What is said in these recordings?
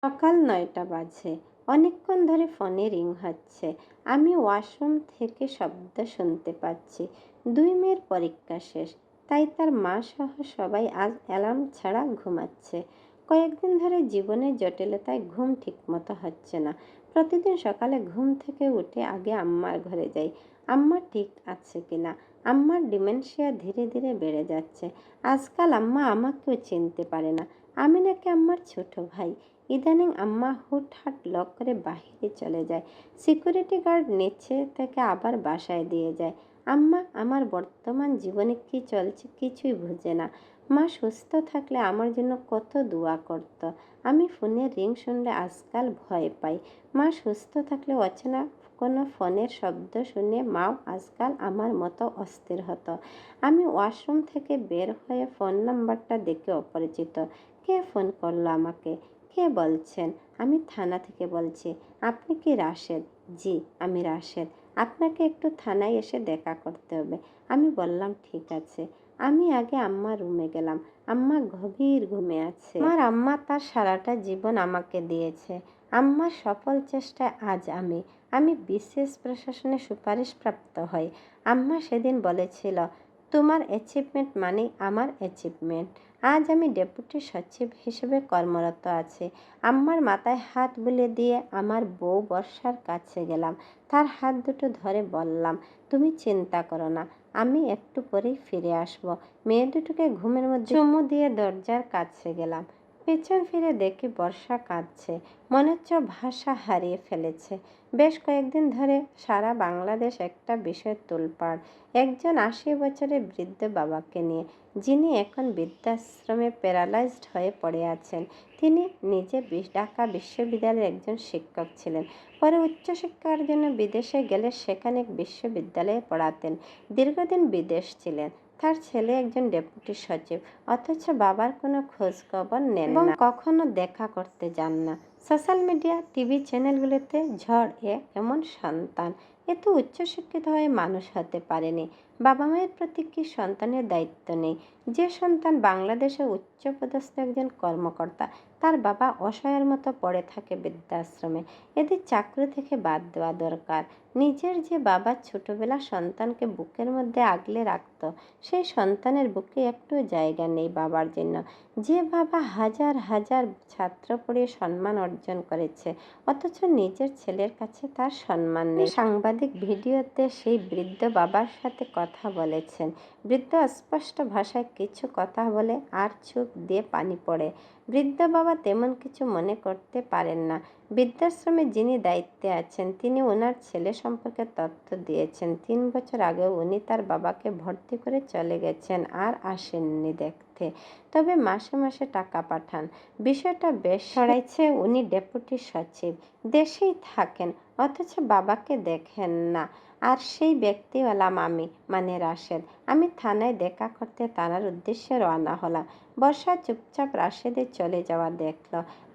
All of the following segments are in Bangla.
সকাল ৯টা বাজে। অনেকক্ষণ ধরে ফোনে রিং হচ্ছে। আমি ওয়াশরুম থেকে শব্দ শুনতে পাচ্ছি। ২ মেয়ের পরীক্ষা শেষ। তাই তার মা সহ সবাই আজ অ্যালার্ম ছাড়া ঘুমাচ্ছে। কয়েকদিন ধরে জীবনের জটিলতায় ঘুম ঠিকমতো হচ্ছে না। প্রতিদিন সকালে ঘুম থেকে উঠে আগে আম্মার ঘরে যাই। আম্মা ঠিক আছে কিনা। আম্মার ডিমেনশিয়া ধীরে ধীরে বেড়ে যাচ্ছে। আজকাল আম্মা আমাকেও চিনতে পারে না। আমি নাকি আম্মার ছোট ভাই। ইদানিং আম্মা হুটহাট লক করে বাহিরে চলে যায়। সিকিউরিটি গার্ড নিচে থেকে আবার বাসায় দিয়ে যায়। আম্মা আমার বর্তমান জীবনে কি চলছে কিছুই বুঝে না। মা সুস্থ থাকলে আমার জন্য কত দোয়া করত। আমি ফোনের রিং শুনলে আজকাল ভয় পাই। মা সুস্থ থাকলে অচেনা কোনো ফোনের শব্দ শুনে মাও আজকাল আমার মতো অস্থির হতো। আমি ওয়াশরুম থেকে বের হয়ে ফোন নাম্বারটা দেখে অপরিচিত। কে ফোন করলো আমাকে? কে বলছেন? আমি থানা থেকে বলছি। আপনি কি রাশেদ? জি, আমি রাশেদ। আপনাকে একটু থানায় এসে দেখা করতে হবে। আমি বললাম ঠিক আছে। আমি আগে আম্মার রুমে গেলাম। আম্মা গভীর ঘুমে আছে। আমার আম্মা তার সারাটা জীবন আমাকে দিয়েছে। আম্মার সফল চেষ্টায় আজ আমি বিশেষ প্রশাসনে সুপারিশপ্রাপ্ত হই। আম্মা সেদিন বলেছিল, তোমার অ্যাচিভমেন্ট মানেই আমার অ্যাচিভমেন্ট। আজ আমি ডেপুটি সচিব হিসেবে কর্মরত আছি। আম্মার মাথায় হাত বুলিয়ে দিয়ে আমার বউ বর্ষার কাছে গেলাম। তার হাত দুটো ধরে বললাম, তুমি চিন্তা করো না, আমি একটু পরেই ফিরে আসব। মেয়ে দুটোকে ঘুমের মধ্যে চুমু দিয়ে দরজার কাছে গেলাম। পেছন ফিরে দেখি বর্ষা কাঁদছে। মনে হচ্ছে ভাষা হারিয়ে ফেলেছে। বেশ কয়েকদিন ধরে সারা বাংলাদেশ একটা বিষয় তোলপাড়। একজন ৮০ বছরের বৃদ্ধ বাবাকে নিয়ে, যিনি এখন বৃদ্ধাশ্রমে প্যারালাইজড হয়ে পড়ে আছেন। তিনি নিজে ঢাকা বিশ্ববিদ্যালয়ের একজন শিক্ষক ছিলেন। পরে উচ্চশিক্ষার জন্য বিদেশে গেলে সেখানে এক বিশ্ববিদ্যালয়ে পড়াতেন। দীর্ঘদিন বিদেশ ছিলেন। তার ছেলে একজন ডেপুটি সচিব, অথচ বাবার কোনো খোঁজ খবর নেন না এবং কখনো দেখা করতে যান না। সোশ্যাল মিডিয়া, টিভি চ্যানেলগুলোতে ঝড় এমন সন্তান এত উচ্চশিক্ষিত হয়ে মানুষ হতে পারেনি। বাবা মায়ের প্রতি কি সন্তানের দায়িত্ব নেই? যে সন্তান বাংলাদেশে উচ্চপদস্থ একজন কর্মকর্তা, তার বাবা অসহায়ের মতো পড়ে থাকে বৃদ্ধাশ্রমে। এদের চাকরি থেকে বাদ দেওয়া দরকার। নিজের যে বাবা ছোটবেলা সন্তানকে বুকের মধ্যে আগলে রাখত, সেই সন্তানের বুকে একটু জায়গা নেই বাবার জন্য। যে বাবা হাজার হাজার ছাত্র পড়িয়ে সম্মান অর্জন করেছে, অথচ নিজের ছেলের কাছে তার সম্মান নেই। সাংবাদিক ভিডিওতে সেই বৃদ্ধ বাবার সাথে কথা বলেছেন। বৃদ্ধ স্পষ্ট ভাষায় কিছু কথা বলে আর চোখ দিয়ে পানি পড়ে। বৃদ্ধ বাবা তেমন কিছু মনে করতে পারেন না। বৃদ্ধাশ্রমে যিনি দায়িত্বে আছেন, তিনি ওনার ছেলে সম্পর্কে তথ্য দিয়েছেন। ৩ বছর আগেও উনি তার বাবাকে ভর্তি করে চলে গেছেন আর আসেননি দেখতে, তবে মাসে মাসে টাকা পাঠান। বিষয়টা বেশ ছড়াইছে। উনি ডেপুটি সচিব, দেশেই থাকেন, অথচ বাবাকে দেখেন না। আর সেই ব্যক্তি হলাম আমি, মানে রাশেদ। আমি থানায় দেখা করতে থানার উদ্দেশ্যে রওনা হলাম। বর্ষা চুপচাপ রাশেদের চলে যাওয়া দেখল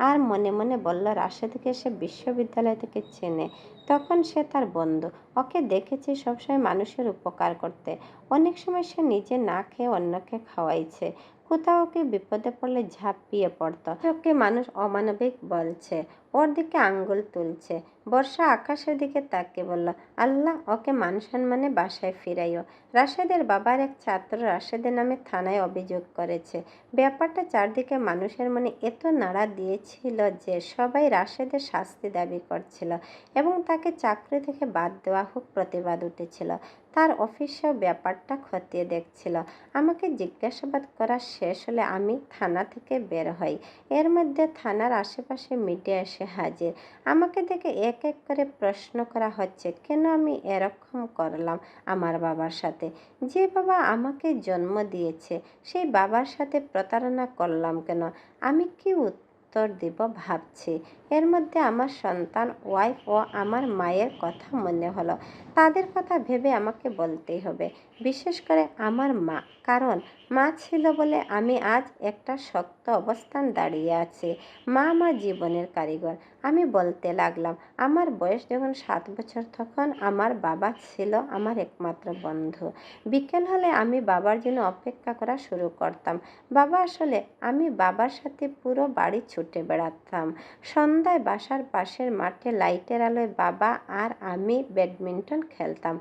আর মনে মনে বলল, রাশেদকে সে বিশ্ববিদ্যালয় থেকে চেনে। তখন সে তার বন্ধু। ওকে দেখেছি সবসময় মানুষের উপকার করতে। অনেক সময় সে নিজে না খেয়ে অন্যকে খাওয়াইছে। কোথাও ওকে বিপদে পড়লে ঝাঁপিয়ে পড়তো। ওকে মানুষ অমানবিক বলছে, ওর দিকে আঙ্গুল তুলছে। বর্ষা আকাশের দিকে তাকিয়ে বলল, আল্লাহ ওকে মান সম্মানে বাসায় ফিরাইও। রাশেদের বাবার এক ছাত্র রাশেদের নামে থানায় অভিযোগ করেছে। ব্যাপারটা চারদিকে মানুষের মনে এত নাড়া দিয়েছিল যে সবাই রাশেদের শাস্তি দাবি করছিল এবং তাকে চাকরি থেকে বাদ দেওয়া হোক প্রতিবাদ উঠেছিল। তার অফিসেও ব্যাপারটা খতিয়ে দেখছিল। আমাকে জিজ্ঞাসাবাদ করা শেষ হলে আমি থানা থেকে বের হই। এর মধ্যে থানার আশেপাশে মিডিয়া এসে হাজির। আমাকে দেখে এক এক করে প্রশ্ন করা হচ্ছে, কেন আমি এরকম করলাম আমার বাবার সাথে। যে বাবা আমাকে জন্ম দিয়েছে, সেই বাবার সাথে প্রতারণা করলাম কেন? আমি কি উত্তর দিব ভাবছি। এর মধ্যে আমার সন্তান, ওয়াইফ ও আমার মায়ের কথা মনে হলো। তাদের কথা ভেবে আমাকে বলতেই হবে, বিশেষ করে আমার মা। কারণ মা ছিল বলে আমি আজ একটা শক্ত অবস্থান দাঁড়িয়ে আছি। মা আমার জীবনের কারিগর। আমি বলতে লাগলাম, আমার বয়স যখন 7 বছর তখন আমার বাবা ছিল আমার একমাত্র বন্ধু। বিকেল হলে আমি বাবার জন্য অপেক্ষা করা শুরু করতাম। বাবা আসলে আমি বাবার সাথে পুরো বাড়ি ছুটে বেড়াতাম। সন্ধ্যায় বাসার পাশের মাঠে লাইটের আলোয় বাবা আর আমি ব্যাডমিন্টন খেলতাম।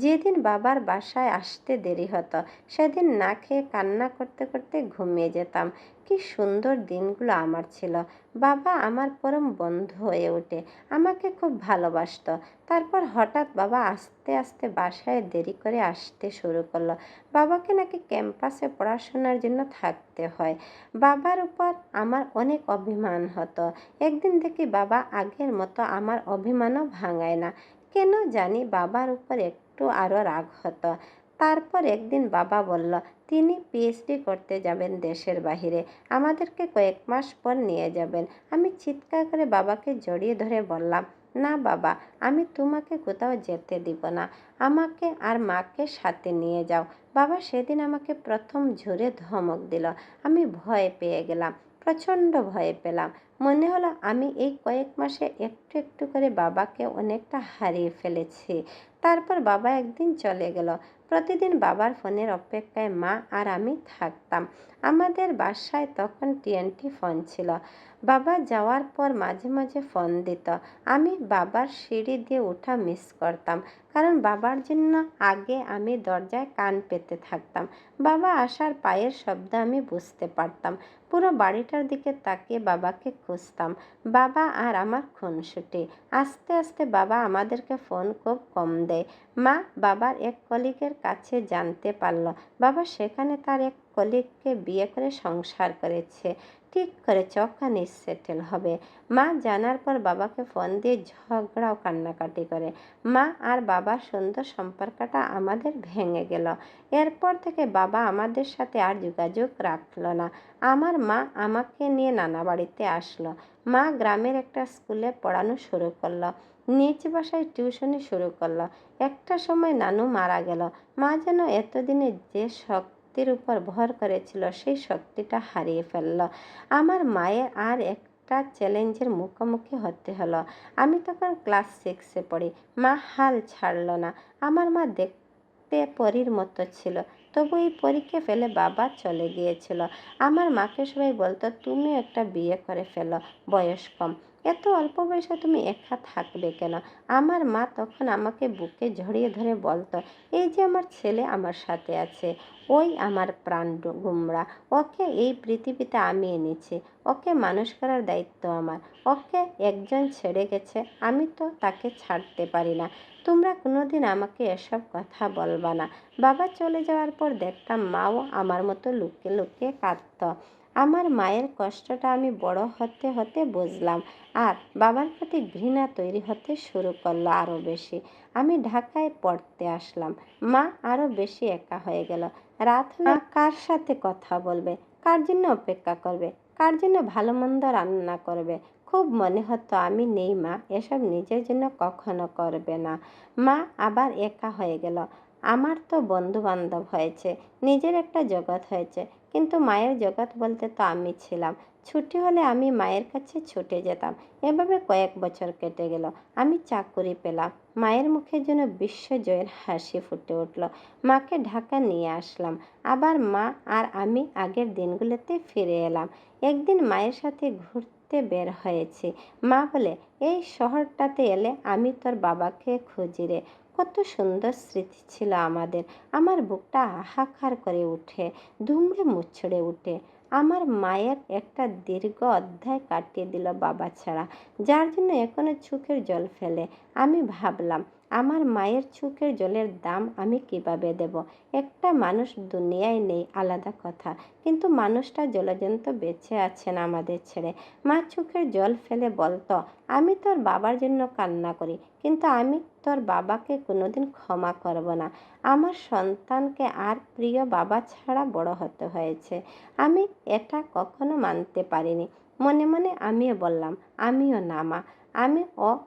যেদিন বাবার বাসায় আসতে দেরি হতো সেদিন না খেয়ে কান্না করতে করতে ঘুমিয়ে যেতাম। কি সুন্দর দিনগুলো আমার ছিল। বাবা আমার পরম বন্ধু হয়ে ওঠে, আমাকে খুব ভালোবাসতো। তারপর হঠাৎ বাবা আস্তে আস্তে বাসায় দেরি করে আসতে শুরু করলো। বাবাকে নাকি ক্যাম্পাসে পড়াশোনার জন্য থাকতে হয়। বাবার উপর আমার অনেক অভিমান হতো। একদিন দেখি বাবা আগের মতো আমার অভিমানও ভাঙায় না। কেন জানি বাবার উপর একটু আরও রাগ হতো। তারপর একদিন বাবা বলল তিনি পিএইচডি করতে যাবেন দেশের বাহিরে, আমাদেরকে কয়েক মাস পর নিয়ে যাবেন। আমি চিৎকার করে বাবাকে জড়িয়ে ধরে বললাম, না বাবা, আমি তোমাকে কোথাও যেতে দিব না, আমাকে আর মাকে সাথে নিয়ে যাও। বাবা সেদিন আমাকে প্রথম জোরে ধমক দিল। আমি ভয় পেয়ে গেলাম, প্রচণ্ড ভয় পেলাম। মনে হলো আমি এই কয়েক মাসে একটু একটু করে বাবাকে অনেকটা হারিয়ে ফেলেছি। তারপর বাবা একদিন চলে গেল। প্রতিদিন বাবার ফোনের অপেক্ষায় মা আর আমি থাকতাম। আমাদের বাসায় তখন টিএনটি ফোন ছিল। বাবা যাওয়ার পর মাঝে মাঝে ফোন দিত। আমি বাবার সিঁড়ি দিয়ে ওঠা মিস করতাম, কারণ বাবার জন্য আগে আমি দরজায় কান পেতে থাকতাম। বাবা আসার পায়ের শব্দ আমি বুঝতে পারতাম। পুরো বাড়িটার দিকে তাকিয়ে বাবাকে খুঁজতাম। বাবা আর আমার খুনসুটি। আস্তে আস্তে বাবা আমাদেরকে ফোন খুব কম দেয়। মা বাবার এক কলিগের কাছে জানতে পারল বাবা সেখানে তার এক কলিগকে বিয়ে করে সংসার করেছে, ঠিক করেছে ওখানে সেটেল হবে। মা জানার পর বাবাকে ফোন দিয়ে ঝগড়া ও কান্নাকাটি করে। মা আর বাবার সুন্দর সম্পর্কটা আমাদের ভেঙে গেল। এরপর থেকে বাবা আমাদের সাথে আর যোগাযোগ রাখলো না। আমার মা আমাকে নিয়ে নানা বাড়িতে আসলো। মা গ্রামের একটা স্কুলে পড়ানো শুরু করলো, নিজ বাসায় টিউশনি শুরু করলো। একটা সময় নানু মারা গেল। মা যেন এতদিনে যে শক্তির উপর ভর করেছিল সেই শক্তিটা হারিয়ে ফেলল। আমার মায়ের আর একটা চ্যালেঞ্জের মুখোমুখি হতে হলো। আমি তখন ক্লাস 6-এ পড়ি। মা হাল ছাড়ল না। আমার মা দেখতে পরীর মতো ছিল, তবু এই পরীকে ফেলে বাবা চলে গিয়েছিল। আমার মাকে সবাই বলতো, তুমিও একটা বিয়ে করে ফেলো, বয়স কম, এত অল্প বয়সে তুমি একা থাকবে কেন? আমার মা তখন আমাকে বুকে জড়িয়ে ধরে বলতো, এই যে আমার ছেলে আমার সাথে আছে, ওই আমার প্রাণ গুমরা, ওকে এই পৃথিবীতে আমি এনেছি, ওকে মানুষ করার দায়িত্ব আমার। ওকে একজন ছেড়ে গেছে, আমি তো তাকে ছাড়তে পারি না। তোমরা কোনোদিন আমাকে এসব কথা বলবা না। বাবা চলে যাওয়ার পর দেখতাম মাও আমার মতো লুকিয়ে লুকিয়ে কাঁদত। আমার মায়ের কষ্টটা আমি বড় হতে হতে বুঝলাম, আর বাবার প্রতি ঘৃণা তৈরি হতে শুরু করলো আরও বেশি। আমি ঢাকায় পড়তে আসলাম। মা আরও বেশি একা হয়ে গেল। রাত হলে কার সাথে কথা বলবে, কার জন্য অপেক্ষা করবে, কার জন্য ভালো মন্দ রান্না করবে। খুব মনে হতো আমি নেই মা, এসব নিজের জন্য কখনো করবে না। মা আবার একা হয়ে গেল। আমার তো বন্ধু বান্ধব হয়েছে, নিজের একটা জগৎ হয়েছে, কিন্তু মায়ের জগৎ বলতে তো আমি ছিলাম। ছুটি হলে আমি মায়ের কাছে ছুটে যেতাম। এভাবে কয়েক বছর কেটে গেল। আমি চাকরি পেলাম। মায়ের মুখে যেন বিশ্বজয়ের হাসি ফুটে উঠল। মাকে ঢাকা নিয়ে আসলাম। আবার মা আর আমি আগের দিনগুলোতে ফিরে এলাম। একদিন মায়ের সাথে ঘুরতে বের হয়েছি। মা বলে, এই শহরটাতে এলে আমি তোর বাবাকে খুঁজি রে, কত সুন্দর স্মৃতি ছিল আমাদের। আমার বুকটা হাহাকার করে উঠে, দুমড়ে মুচড়ে উঠে। আমার মায়ের একটা দীর্ঘ অধ্যায় কাটিয়ে দিল বাবা ছাড়া, যার জন্য এখনো চোখের জল ফেলে। আমি ভাবলাম, আমার মায়ের চোখের জলের দাম আমি কিভাবে দেব? একটা মানুষ দুনিয়ায় নেই আলাদা কথা, কিন্তু মানুষটা জলজন্ত বেঁচে আছেন আমাদের ছেড়ে। মা চোখের জল ফেলে বলতো, আমি তোর বাবার জন্য কান্না করি, কিন্তু আমি তোর বাবাকে কোনোদিন ক্ষমা করব না। আমার সন্তানকে আর প্রিয় বাবা ছাড়া বড় হতে হয়েছে। আমি এটা কখনো মানতে পারিনি। মনে মনে আমিও বললাম, আমিও না মা, আমি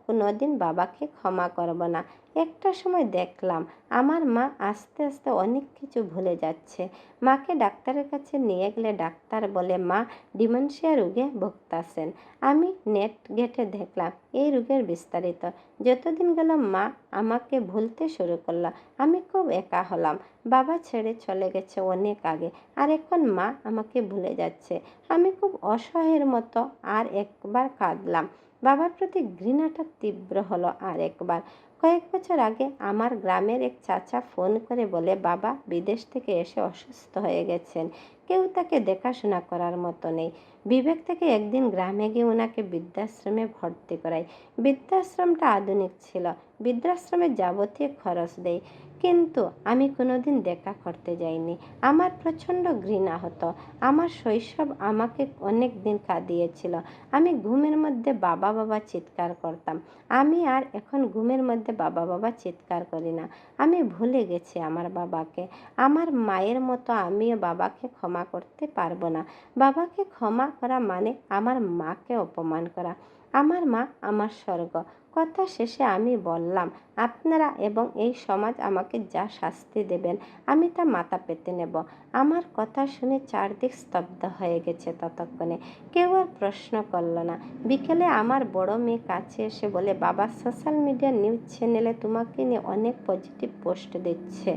কোনোদিন বাবাকে ক্ষমা করব না। একটা সময় দেখলাম আমার মা আস্তে আস্তে অনেক কিছু ভুলে যাচ্ছে। মাকে ডাক্তারের কাছে নিয়ে গেলে ডাক্তার বলে মা ডিমেনশিয়া রোগে ভুগতাছেন। আমি নেট ঘেঁটে দেখলাম এই রোগের বিস্তারিত। যতদিন গেল মা আমাকে ভুলতে শুরু করলো। আমি খুব একা হলাম। বাবা ছেড়ে চলে গেছে অনেক আগে, আর এখন মা আমাকে ভুলে যাচ্ছে। আমি খুব অসহায়ের মতো আর একবার কাঁদলাম। বাবার প্রতি ঘৃণাটা তীব্র হলো আর একবার। কয়েক বছর আগে আমার গ্রামের এক চাচা ফোন করে বলে বাবা বিদেশ থেকে এসে অসুস্থ হয়ে গেছেন, কেউ তাকে দেখাশোনা করার মতো নেই। বিবেক থেকে একদিন গ্রামে গিয়ে ওনাকে বৃদ্ধাশ্রমে ভর্তি করাই। বৃদ্ধাশ্রমটা আধুনিক ছিল, বৃদ্ধাশ্রমে যাবতীয় খরচ দেয়, কিন্তু আমি কোনোদিন দেখা করতে যাইনি। আমার প্রচণ্ড ঘৃণা হতো। আমার শৈশব আমাকে অনেক দিন কাঁদিয়েছিল। আমি ঘুমের মধ্যে বাবা বাবা চিৎকার করতাম। আমি আর এখন ঘুমের মধ্যে বাবা বাবা চিৎকার করি না। আমি ভুলে গেছি আমার বাবাকে। আমার মায়ের মতো আমিও বাবাকে ক্ষমা করতে পারবো না। বাবাকে ক্ষমা করা মানে আমার মাকে অপমান করা। আমার মা আমার স্বর্গ। কথা শেষে আমি বললাম আপনারা এবং এই সমাজ আমাকে যা শাস্তি দেবেন আমি তা মাথা পেতে নেব। আমার কথা শুনে চারদিক স্তব্ধ হয়ে গেছে। ততক্ষণে কেউ আর প্রশ্ন করল না। বিকেলে আমার বড় মেয়ে কাছে এসে বলে বাবা সোশ্যাল মিডিয়া নিউজ চ্যানেলে তোমাকে নিয়ে অনেক পজিটিভ পোস্ট দিচ্ছে,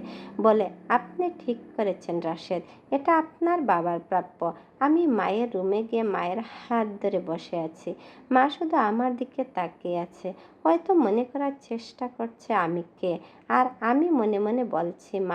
বলে আপনি ঠিক করেছেন রাশেদ, এটা আপনার বাবার প্রাপ্য। আমি মায়ের রুমে গিয়ে মায়ের হাত ধরে বসে আছি। মা শুধু আমার দিকে তাকিয়ে আছে, হয়তো মনে করার চেষ্টা করছে আমি কে। আর আমি মনে মনে বলছি মা